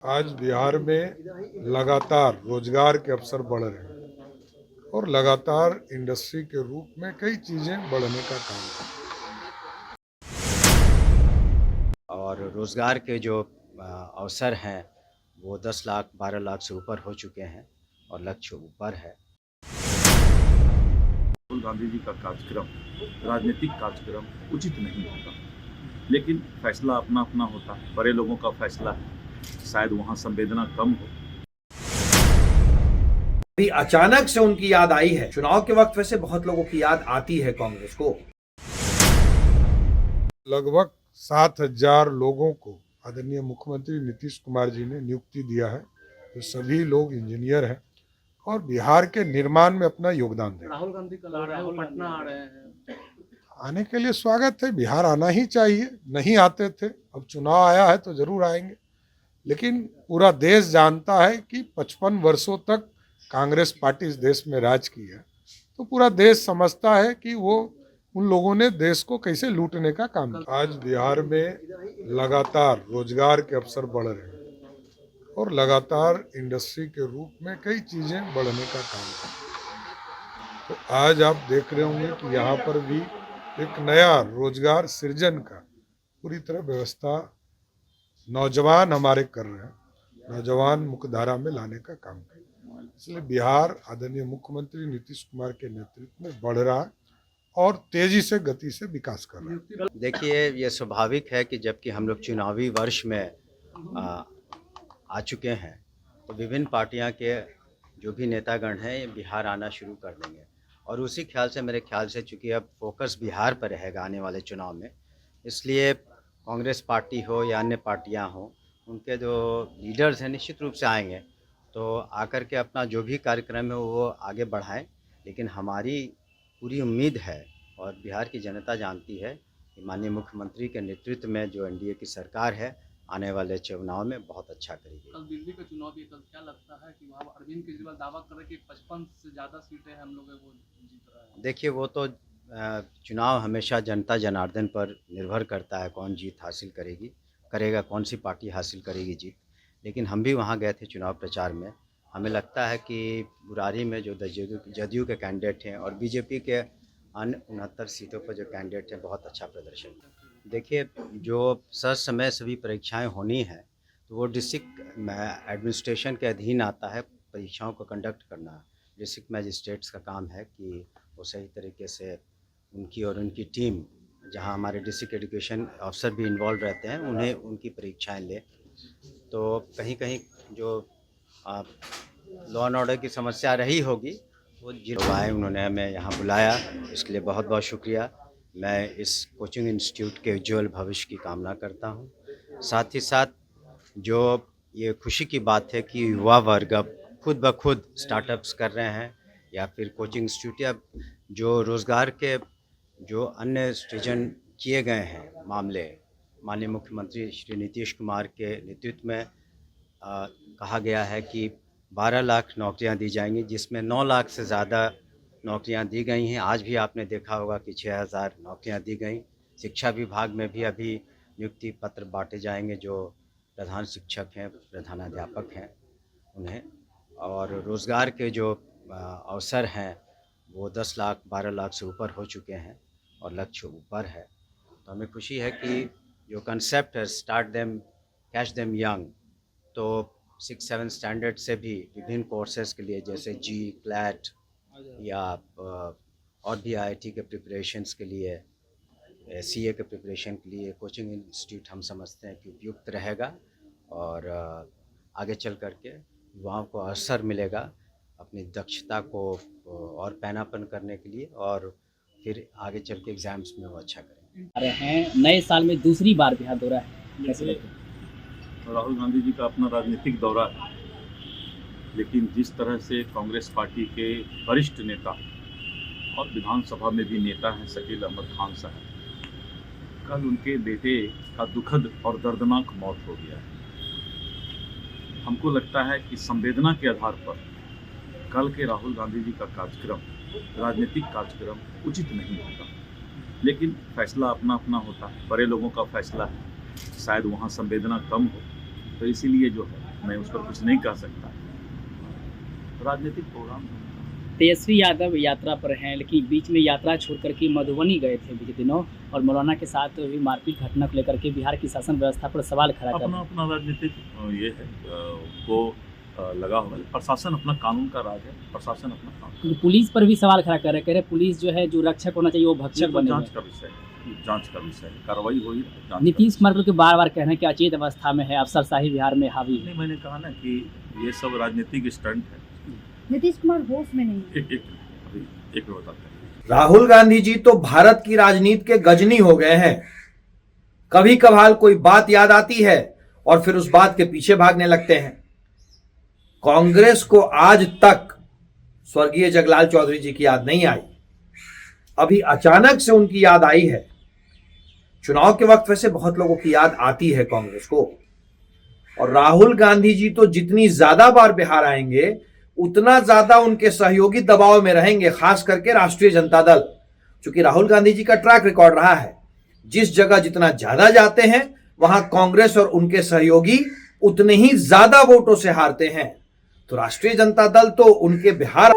आज बिहार में लगातार रोजगार के अवसर बढ़ रहे हैं और लगातार इंडस्ट्री के रूप में कई चीजें बढ़ने का काम कर रही और रोज़गार के जो अवसर हैं वो 10 लाख 12 लाख से ऊपर हो चुके हैं और लक्ष्य ऊपर है। राहुल गांधी जी का कार्यक्रम राजनीतिक कार्यक्रम उचित नहीं होता, लेकिन फैसला अपना अपना होता है। बड़े लोगों का फैसला है, शायद वहाँ संवेदना कम हो। अभी अचानक से उनकी याद आई है। चुनाव के वक्त वैसे बहुत लोगों की याद आती है कांग्रेस को। लगभग 7,000 लोगों को आदरणीय मुख्यमंत्री नीतीश कुमार जी ने नियुक्ति दिया है, जो सभी लोग इंजीनियर हैं और बिहार के निर्माण में अपना योगदान दें। राहुल गांधी कल आ रहे हैं, वो पटना आ रहे हैं। आने के लिए स्वागत है, बिहार आना ही चाहिए, नहीं आते थे, अब चुनाव आया है तो जरूर आएंगे। लेकिन पूरा देश जानता है कि 55 वर्षों तक कांग्रेस पार्टी इस देश में राज की है, तो पूरा देश समझता है कि वो उन लोगों ने देश को कैसे लूटने का काम किया। आज बिहार में लगातार रोजगार के अवसर बढ़ रहे हैं और लगातार इंडस्ट्री के रूप में कई चीजें बढ़ने का काम कर रही हैं। तो आज आप देख रहे होंगे कि यहाँ पर भी एक नया रोजगार सृजन का पूरी तरह व्यवस्था नौजवान हमारे कर रहे हैं, नौजवान मुख्यधारा में लाने का काम कर रहे हैं। इसलिए बिहार आदरणीय मुख्यमंत्री नीतीश कुमार के नेतृत्व में बढ़ रहा है और तेजी से गति से विकास कर रहा है। देखिए, ये स्वाभाविक है कि जबकि हम लोग चुनावी वर्ष में आ चुके हैं तो विभिन्न पार्टियां के जो भी नेतागण हैं ये बिहार आना शुरू कर देंगे और उसी ख्याल से मेरे ख्याल से चूँकि अब फोकस बिहार पर रहेगा आने वाले चुनाव में, इसलिए कांग्रेस पार्टी हो या अन्य पार्टियां हों, उनके जो लीडर्स हैं निश्चित रूप से आएंगे तो आकर के अपना जो भी कार्यक्रम है वो आगे बढ़ाएं। लेकिन हमारी पूरी उम्मीद है और बिहार की जनता जानती है कि माननीय मुख्यमंत्री के नेतृत्व में जो एनडीए की सरकार है आने वाले चुनाव में बहुत अच्छा करेगी। कल दिल्ली का चुनाव भी, कल क्या लगता है कि वहाँ अरविंद केजरीवाल दावा कर रहे हैं कि 55 से ज़्यादा सीटें हम लोग वो जीत रहे हैं। देखिए, वो तो चुनाव हमेशा जनता जनार्दन पर निर्भर करता है, कौन जीत हासिल करेगा, कौन सी पार्टी हासिल करेगी जीत। लेकिन हम भी वहाँ गए थे चुनाव प्रचार में। हमें लगता है कि बुरारी में जो जदयू के कैंडिडेट हैं और बीजेपी के अन्य 69 सीटों पर जो कैंडिडेट हैं बहुत अच्छा प्रदर्शन। देखिए, जो समय सभी परीक्षाएं होनी हैं तो वो डिस्ट्रिक्ट एडमिनिस्ट्रेशन के अधीन आता है परीक्षाओं को कंडक्ट करना। डिस्ट्रिक्ट मजिस्ट्रेट्स का काम है कि वो सही तरीके से उनकी और उनकी टीम, जहां हमारे डिस्ट्रिक्ट एजुकेशन अफसर भी इन्वॉल्व रहते हैं, उन्हें उनकी परीक्षाएं ले। तो कहीं कहीं जो लॉ एंड ऑर्डर की समस्या रही होगी वो आए, उन्होंने हमें यहाँ बुलाया, इसके लिए बहुत बहुत शुक्रिया। मैं इस कोचिंग इंस्टीट्यूट के उज्ज्वल भविष्य की कामना करता हूँ। साथ ही साथ जो ये खुशी की बात है कि युवा वर्ग अब खुद ब खुद स्टार्टअप्स कर रहे हैं या फिर कोचिंग इंस्टीट्यूट या जो रोज़गार के जो अन्य सृजन किए गए हैं मामले माननीय मुख्यमंत्री श्री नीतीश कुमार के नेतृत्व में कहा गया है कि 12 लाख नौकरियां दी जाएंगी, जिसमें 9 लाख से ज़्यादा नौकरियां दी गई हैं। आज भी आपने देखा होगा कि 6,000 नौकरियां दी गई। शिक्षा विभाग में भी अभी नियुक्ति पत्र बांटे जाएंगे, जो प्रधान शिक्षक हैं, प्रधानाध्यापक हैं उन्हें। और रोज़गार के जो अवसर हैं वो 10 लाख 12 लाख से ऊपर हो चुके हैं और लक्ष्य ऊपर है। तो हमें खुशी है कि जो कंसेप्ट है start them catch them young, तो 6-7 स्टैंडर्ड से भी विभिन्न कोर्सेज़ के लिए जैसे जी क्लैट या और भी आईआईटी के प्रिपरेशंस के लिए, सीए के प्रिपरेशन के लिए कोचिंग इंस्टीट्यूट हम समझते हैं कि उपयुक्त रहेगा और आगे चल कर के युवाओं को अवसर मिलेगा अपनी दक्षता को और पैनापन करने के लिए और फिर आगे चल के एग्ज़ाम्स में वो अच्छा करें। आ रहे हैं नए साल में दूसरी बार बिहार दौरा है, कैसे लगता है? राहुल गांधी जी का अपना राजनीतिक दौरा है, लेकिन जिस तरह से कांग्रेस पार्टी के वरिष्ठ नेता और विधानसभा में भी नेता हैं शकील अहमद खान साहब, कल उनके बेटे का दुखद और दर्दनाक मौत हो गया है। हमको लगता है कि संवेदना के आधार पर कल के राहुल गांधी जी का कार्यक्रम राजनीतिक कार्यक्रम उचित नहीं होता, लेकिन फैसला अपना अपना होता है। बड़े लोगों का फैसला है, शायद वहाँ संवेदना कम हो, तो इसीलिए जो है मैं उस पर कुछ नहीं कह सकता। राजनीतिक प्रोग्राम तेजस्वी यादव यात्रा पर हैं, लेकिन बीच में यात्रा छोड़ करके मधुबनी गए थे बीते दिनों और मौलाना के साथ हुई मारपीट घटना को लेकर के बिहार की शासन व्यवस्था पर सवाल खड़ा कर अपना अपना राजनीतिक ये है वो लगा हुआ है। प्रशासन अपना कानून का राज है, प्रशासन अपना काम। पुलिस पर भी सवाल खड़ा कर रहे, कह रहे पुलिस जो है जो रक्षक होना चाहिए वो भक्षक बने। जांच का विषय है, जांच का विषय है, कार्रवाई हो ही रही है। नीतीश कुमार के बार बार कह रहे हैं कि अचेत अवस्था में है, अफसरशाही बिहार में हावी है। नहीं, मैंने कहा ना कि ये सब राजनीतिक स्टंट है। नीतीश कुमार होश में नहीं है। एक बताते हैं। राहुल गांधी जी तो भारत की राजनीति के गजनी हो गए हैं। कभी कभार कोई बात याद आती है और फिर उस बात के पीछे भागने लगते हैं। कांग्रेस को आज तक स्वर्गीय जगलाल चौधरी जी की याद नहीं आई, अभी अचानक से उनकी याद आई है। चुनाव के वक्त वैसे बहुत लोगों की याद आती है कांग्रेस को, और राहुल गांधी जी तो जितनी ज्यादा बार बिहार आएंगे उतना ज्यादा उनके सहयोगी दबाव में रहेंगे, खास करके राष्ट्रीय जनता दल। क्योंकि राहुल गांधी जी का ट्रैक रिकॉर्ड रहा है, जिस जगह जितना ज्यादा जाते हैं वहां कांग्रेस और उनके सहयोगी उतने ही ज्यादा वोटों से हारते हैं। तो राष्ट्रीय जनता दल तो उनके बिहार